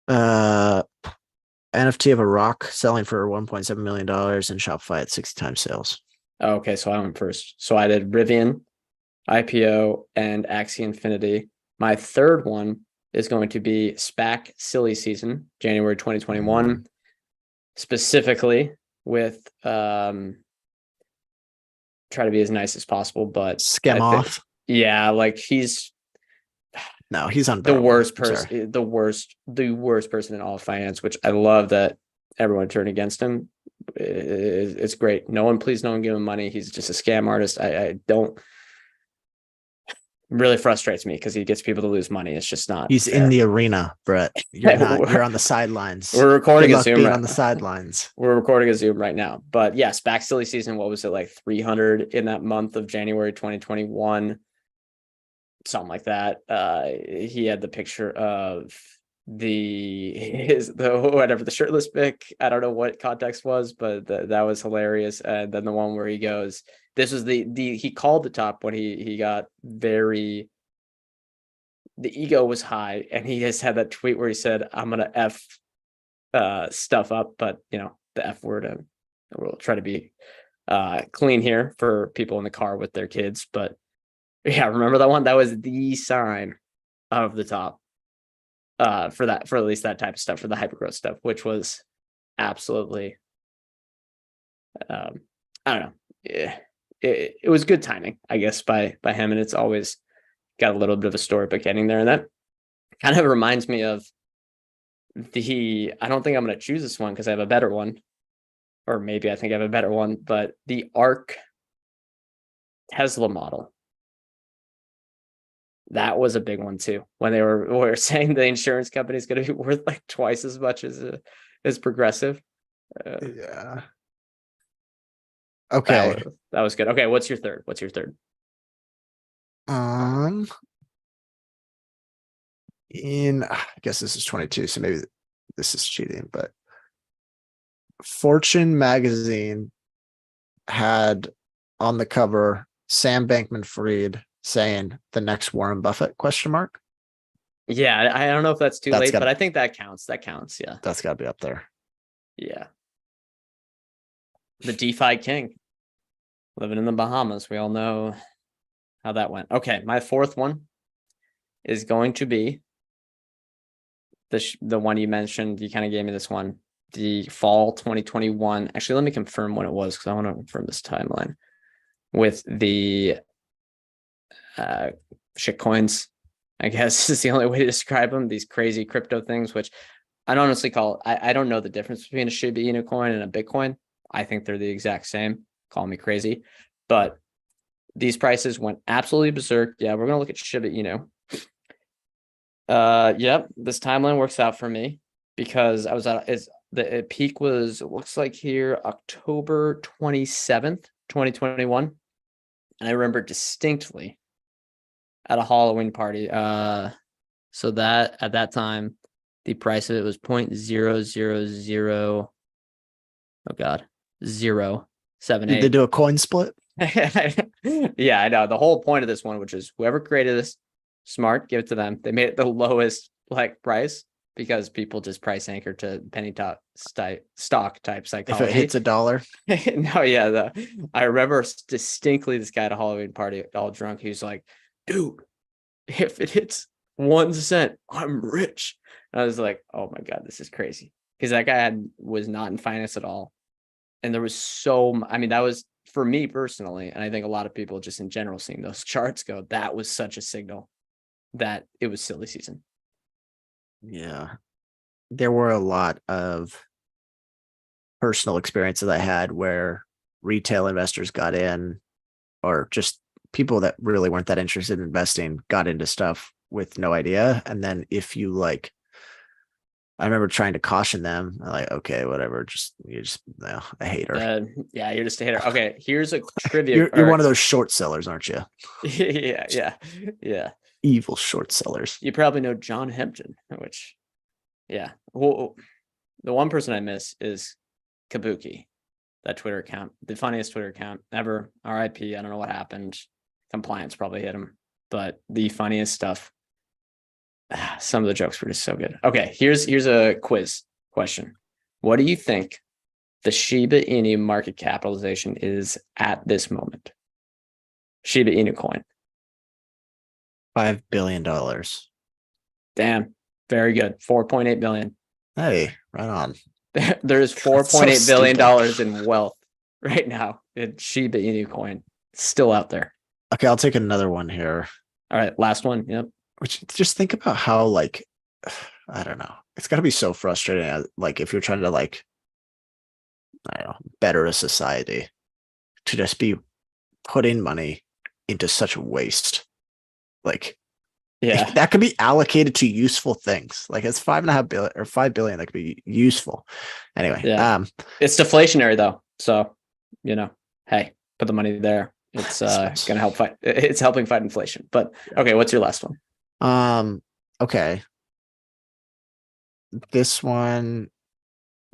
NFT of a rock selling for $1.7 million and Shopify at 60 times sales. Okay, so I went first. So I did Rivian, IPO, and Axie Infinity. My third one is going to be SPAC silly season, January 2021, specifically with try to be as nice as possible, but skim off. Yeah, like he's on the worst person, the worst person in all of finance, which I love that everyone turned against him. It's great. No one give him money. He's just a scam artist. I don't really frustrates me because he gets people to lose money. It's just not. He's fair. In the arena, Brett. You're not. You're on the sidelines. We're recording a Zoom on the sidelines. We're recording a Zoom right now. But yes, back silly season. What was it, like 300 in that month of January 2021? Something like that. He had the picture of the shirtless pic. I don't know what context was, but that was hilarious. And then the one where he goes, this was he called the top when he got the ego was high, and he just had that tweet where he said, I'm gonna F stuff up, but you know, the F word, we'll try to be clean here for people in the car with their kids. But yeah, remember that one? That was the sign of the top for at least that type of stuff, for the hypergrowth stuff, which was absolutely I don't know. It was good timing, I guess, by him, and it's always got a little bit of a story, but getting there. And that kind of reminds me of I don't think I'm going to choose this one because I have a better one, or maybe I think I have a better one, but the ARC Tesla model. That was a big one too, when they were saying the insurance company is going to be worth like twice as much as Progressive. Yeah. Okay. That was good. Okay, what's your third? I guess this is 22, so maybe this is cheating, but Fortune magazine had on the cover Sam Bankman-Fried saying the next Warren Buffett ? Yeah, I don't know if that's too late, but I think that counts. Yeah, that's got to be up there. Yeah, the DeFi king, living in the Bahamas. We all know how that went. Okay, my fourth one is going to be the one you mentioned. You kind of gave me this one, the fall 2021. Actually, let me confirm when it was, because I want to confirm this timeline with the shit coins, I guess is the only way to describe them. These crazy crypto things, which I'd honestly call, I don't know the difference between a Shiba Inu coin and a Bitcoin. I think they're the exact same. Call me crazy, but these prices went absolutely berserk. Yeah, we're gonna look at Shiba Inu. Yep, this timeline works out for me because I was The peak was, it looks like here, October 27th, 2021. And I remember distinctly at a Halloween party. So that at that time, the price of it was 0.000. Oh God, 0.78. Did they do a coin split? Yeah, I know. The whole point of this one, which is whoever created this, smart, give it to them. They made it the lowest like price because people just price anchor to penny stock type psychology. If it hits $1. No, yeah. I remember distinctly this guy at a Halloween party, all drunk. He was like, dude, if it hits 1 cent, I'm rich. And I was like, oh my God, this is crazy. Because that guy was not in finance at all. And there was that was for me personally, and I think a lot of people just in general seeing those charts go, that was such a signal that it was silly season. Yeah. There were a lot of personal experiences I had where retail investors got in, or just people that really weren't that interested in investing got into stuff with no idea. And then if you like, I remember trying to caution them, like, okay, whatever, you're just a hater. Yeah, you're just a hater. Okay, here's a trivia. You're one of those short sellers, aren't you? Yeah. Evil short sellers. You probably know John Hempton, which, yeah. Well, the one person I miss is Kabuki, that Twitter account, the funniest Twitter account ever. RIP. I don't know what happened. Compliance probably hit him, but the funniest stuff. Some of the jokes were just so good. Okay, here's a quiz question. What do you think the Shiba Inu market capitalization is at this moment? Shiba Inu coin. $5 billion. Damn, very good. 4.8 billion. Hey, right on. There's 4.8 billion dollars in wealth right now in Shiba Inu coin. It's still out there. Okay, I'll take another one here. All right, last one. Yep. Which, just think about how, like, I don't know. It's got to be so frustrating. Like, if you're trying to, like, I don't know, better a society, to just be putting money into such waste. Like, yeah, that could be allocated to useful things. Like, it's $5.5 billion or $5 billion that could be useful. Anyway, yeah. It's deflationary though, so hey, put the money there. It's gonna help fight. It's helping fight inflation. But okay, what's your last one? Okay. This one,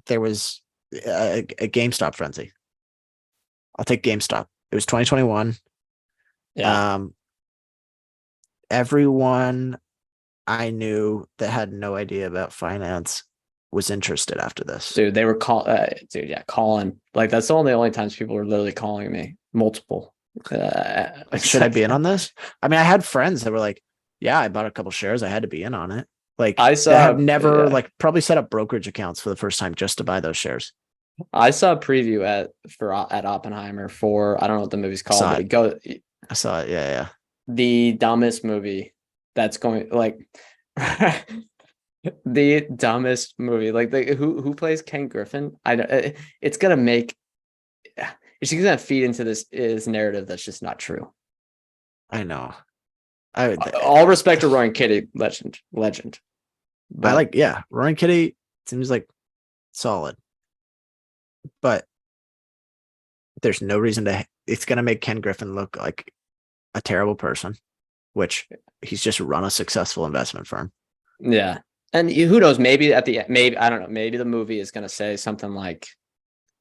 there was a GameStop frenzy. I'll take GameStop. It was 2021. Yeah. Everyone I knew that had no idea about finance was interested after this. Dude, they were calling. Like, that's the only times people were literally calling me. Multiple. Should I be in on this? I mean, I had friends that were like, yeah, I bought a couple shares. I had to be in on it. Like, I have never probably set up brokerage accounts for the first time just to buy those shares. I saw a preview at Oppenheimer for, I don't know what the movie's called. I saw it. Yeah. The dumbest movie that's going, like, the dumbest movie. Like, who plays Ken Griffin? It's gonna make, she's gonna feed into this narrative that's just not true. I know. All respect to Ryan Kitty, legend. But Ryan Kitty seems like solid, but there's no reason it's going to make Ken Griffin look like a terrible person, which he's just run a successful investment firm. Yeah. And who knows, maybe I don't know, maybe the movie is going to say something like,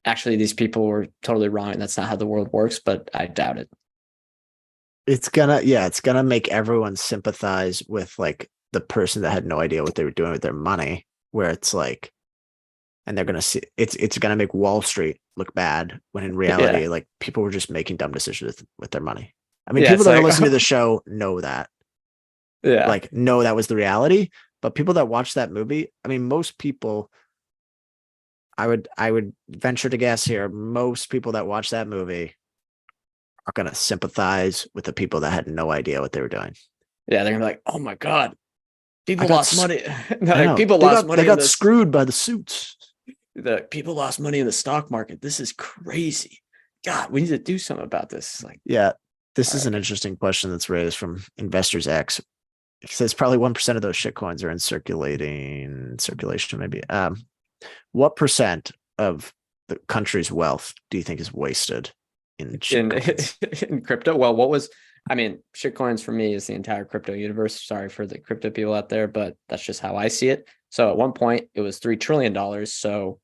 actually, these people were totally wrong and that's not how the world works, but I doubt it. It's gonna make everyone sympathize with, like, the person that had no idea what they were doing with their money, where it's like, and they're gonna see it's gonna make Wall Street look bad when in reality, like, people were just making dumb decisions with their money. I mean, people that are listening to the show know that. Yeah. Like, know that was the reality. But people that watch that movie, I mean, most people, I would venture to guess here, most people that watch that movie are going to sympathize with the people that had no idea what they were doing. Yeah, they're going to be like, oh my God, people lost money. People lost money. They got screwed by the suits. The people lost money in the stock market. This is crazy. God, we need to do something about this. Like, yeah, this is an interesting question that's raised from Investors X. It says probably 1% of those shit coins are in circulation, maybe. What percent of the country's wealth do you think is wasted in shitcoins? in crypto? Well, I mean, shitcoins for me is the entire crypto universe. Sorry for the crypto people out there, but that's just how I see it. So at one point it was $3 trillion. So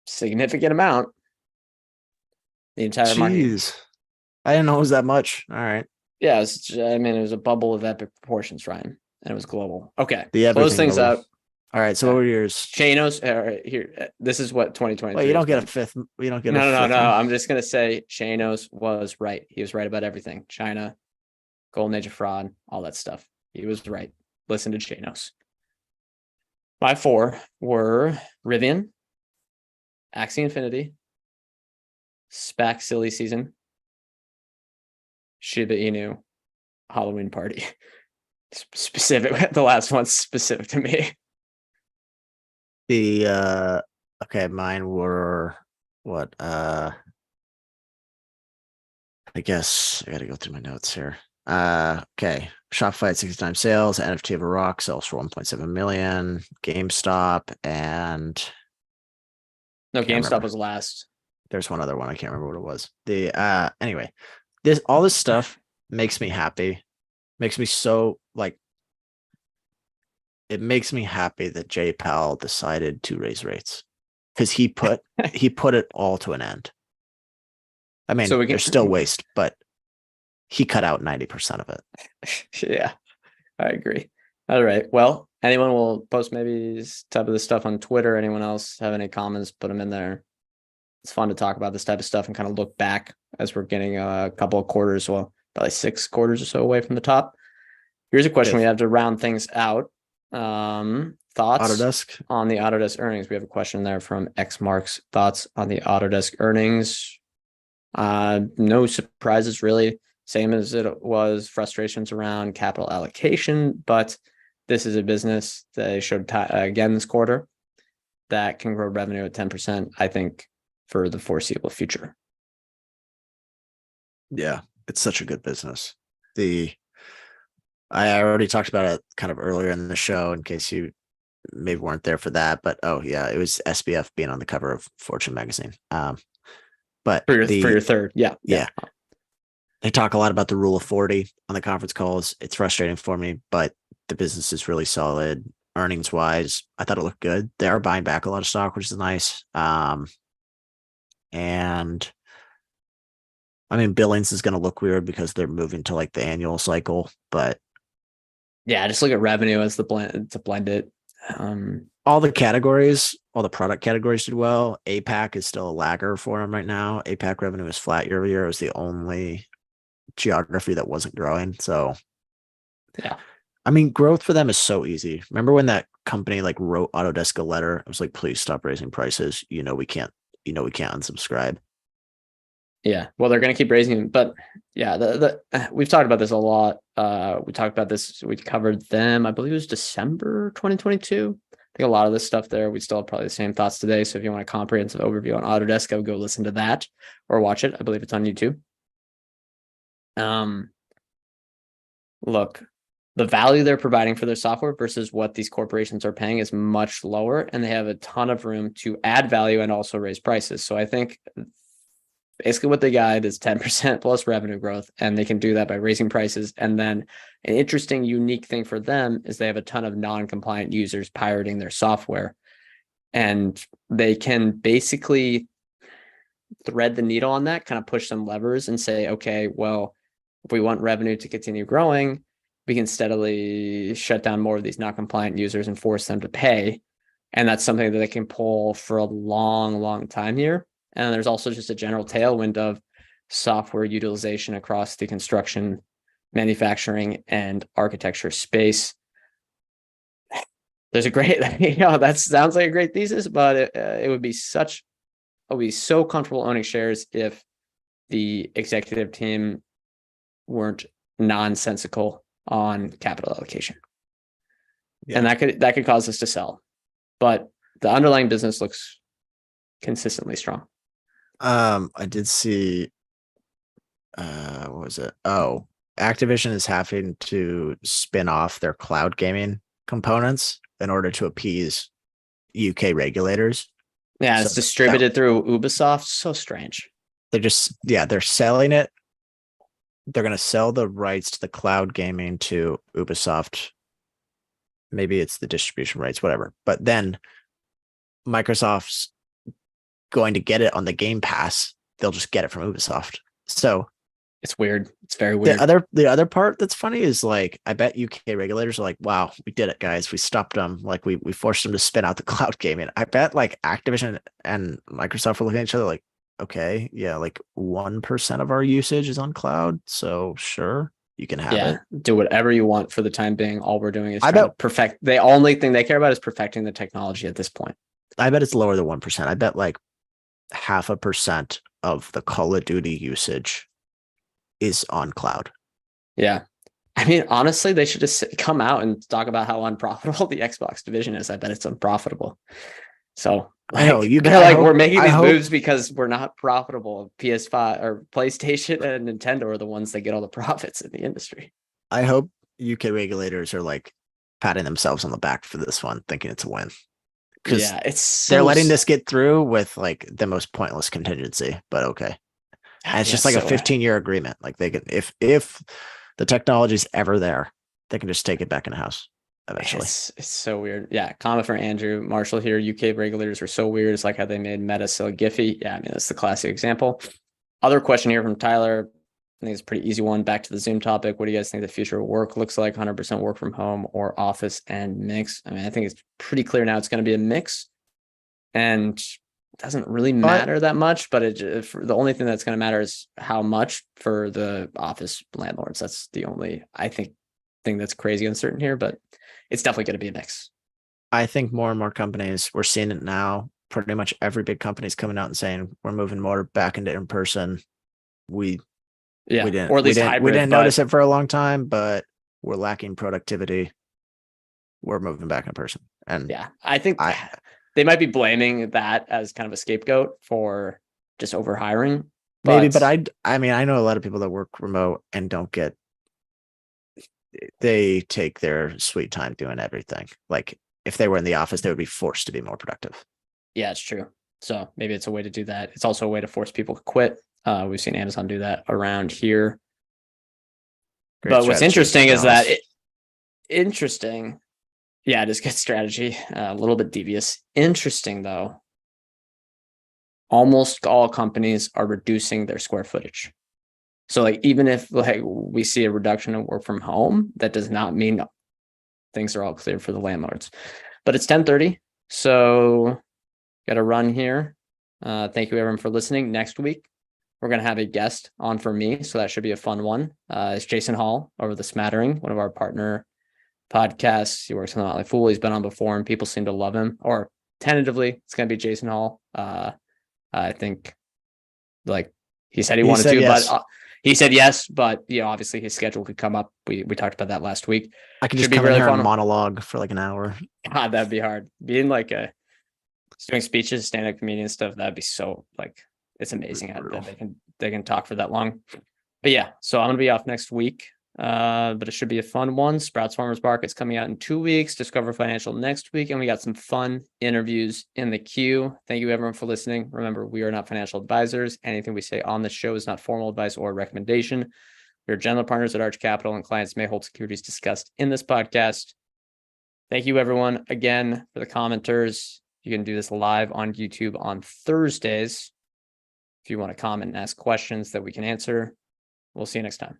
significant amount. The entire market. Jeez. I didn't know it was that much. All right. Yeah, I mean, it was a bubble of epic proportions, Ryan, and it was global. Okay, The close everything things bubble. out. All right. So what were yours? Chanos here. This is what 2023. Well, you don't get a fifth. You don't get No. one. I'm just gonna say Chanos was right. He was right about everything. China, golden age of fraud, all that stuff. He was right. Listen to Chanos. My 4 were Rivian, Axie Infinity, SPAC silly season, Shiba Inu, Halloween party. Specific. The last one's specific to me. The okay, mine were what? I guess I gotta go through my notes here. Okay. Shopify at 60 times sales, NFT of a rock sells for 1.7 million, GameStop, and No, can't GameStop remember. was last. There's one other one. I can't remember what it was. The anyway, all this stuff makes me happy. Makes me so like it makes me happy that Jay Powell decided to raise rates because he put it all to an end. I mean, So there's still waste, but he cut out 90% of it. Yeah, I agree. All right. Well, anyone will post maybe type of this stuff on Twitter. Anyone else have any comments? Put them in there. It's fun to talk about this type of stuff and kind of look back as we're getting a couple of quarters, well, probably 6 quarters or so away from the top. Here's a question we have to round things out. Thoughts Autodesk on the Autodesk earnings? We have a question there from X Marks. Thoughts on the Autodesk earnings? No surprises really. Same as it was, frustrations around capital allocation, but this is a business that they showed again this quarter that can grow revenue at 10%, I think, for the foreseeable future. Yeah, it's such a good business. I already talked about it kind of earlier in the show in case you maybe weren't there for that, but oh yeah, it was SBF being on the cover of Fortune magazine. But for your third, yeah. They talk a lot about the rule of 40 on the conference calls. It's frustrating for me, but the business is really solid. Earnings wise, I thought it looked good. They are buying back a lot of stock, which is nice. And I mean, billings is going to look weird because they're moving to like the annual cycle, but yeah, just look at revenue as the blend to blend it. All the categories, all the product categories did well. APAC is still a lagger for them right now. APAC revenue is flat year over year. It was the only geography that wasn't growing. So yeah, I mean, growth for them is so easy. Remember when that company like wrote Autodesk a letter? It was like, please stop raising prices. We can't unsubscribe. Yeah, well, they're going to keep raising them, but yeah, we've talked about this a lot. We talked about this. We covered them. I believe it was December 2022. I think a lot of this stuff there. We still have probably the same thoughts today. So if you want a comprehensive overview on Autodesk, I would go listen to that or watch it. I believe it's on YouTube. Look, the value they're providing for their software versus what these corporations are paying is much lower, and they have a ton of room to add value and also raise prices. So I think basically what they guide is 10% plus revenue growth, and they can do that by raising prices. And then an interesting, unique thing for them is they have a ton of non-compliant users pirating their software, and they can basically thread the needle on that, kind of push some levers and say, okay, well, if we want revenue to continue growing, we can steadily shut down more of these non-compliant users and force them to pay. And that's something that they can pull for a long, long time here. And there's also just a general tailwind of software utilization across the construction, manufacturing, and architecture space. There's a great, that sounds like a great thesis, but it would be so comfortable owning shares if the executive team weren't nonsensical on capital allocation. Yeah. And that could cause us to sell. But the underlying business looks consistently strong. I did see what was it? Oh, Activision is having to spin off their cloud gaming components in order to appease UK regulators. Yeah, So it's distributed through Ubisoft. So strange. they're selling it. They're going to sell the rights to the cloud gaming to Ubisoft. Maybe it's the distribution rights, whatever. But then Microsoft's going to get it on the Game Pass. They'll just get it from Ubisoft. So it's weird. It's very weird. The other part that's funny is like, I bet UK regulators are like, wow, we did it, guys. We stopped them. Like we forced them to spin out the cloud gaming. I bet like Activision and Microsoft were looking at each other like, okay, yeah, like 1% of our usage is on cloud. So sure, you can have it. Do whatever you want for the time being. All we're doing is trying to perfect. The only thing they care about is perfecting the technology at this point. I bet it's lower than 1%. I bet like 0.5% of the Call of Duty usage is on cloud. Yeah. I mean, honestly, they should just come out and talk about how unprofitable the Xbox division is. I bet it's unprofitable. So I know we're making these moves because we're not profitable. PS5 or PlayStation and Nintendo are the ones that get all the profits in the industry. I hope UK regulators are like patting themselves on the back for this one, thinking it's a win. Because they're letting this get through with like the most pointless contingency, but okay. And it's just like a 15-year agreement. Like they can, if the technology's ever there, they can just take it back in house eventually. It's so weird. Yeah. Comment for Andrew Marshall here. UK regulators are so weird. It's like how they made Meta so Giphy. Yeah. I mean, that's the classic example. Other question here from Tyler. I think it's a pretty easy one. Back to the Zoom topic. What do you guys think the future of work looks like? 100% work from home or office and mix? I mean, I think it's pretty clear now it's going to be a mix. And it doesn't really matter that much, but the only thing that's going to matter is how much for the office landlords. That's the only, I think, thing that's crazy uncertain here, but it's definitely going to be a mix. I think more and more companies, we're seeing it now. Pretty much every big company is coming out and saying we're moving more back into in person. We didn't notice it for a long time, but we're lacking productivity. We're moving back in person. And yeah, I think they might be blaming that as kind of a scapegoat for just over hiring. Maybe, but I mean, I know a lot of people that work remote and they take their sweet time doing everything. Like if they were in the office, they would be forced to be more productive. Yeah, it's true. So maybe it's a way to do that. It's also a way to force people to quit. We've seen Amazon do that around here. But what's interesting is that yeah, it is good strategy. A little bit devious. Interesting though. Almost all companies are reducing their square footage. So like even if like we see a reduction in work from home, that does not mean things are all clear for the landlords. But it's 10:30, so got to run here. Thank you everyone for listening. Next week we're going to have a guest on for me, so that should be a fun one. It's Jason Hall over the Smattering, one of our partner podcasts. He works on The Motley Fool. He's been on before and people seem to love him, or tentatively it's going to be Jason Hall. I think like he said he wanted to, yes. But he said yes, but obviously his schedule could come up. We talked about that last week. I could just come in here and monologue for like an hour. God, that'd be hard. Being like doing speeches, stand-up comedian stuff, that'd be so like, it's amazing that they can talk for that long. But yeah, so I'm gonna be off next week. But it should be a fun one. Sprouts Farmers Market's coming out in 2 weeks. Discover Financial next week, and we got some fun interviews in the queue. Thank you everyone for listening. Remember, we are not financial advisors. Anything we say on this show is not formal advice or recommendation. We are general partners at Arch Capital, and clients may hold securities discussed in this podcast. Thank you everyone again for the commenters. You can do this live on YouTube on Thursdays if you want to comment and ask questions that we can answer. We'll see you next time.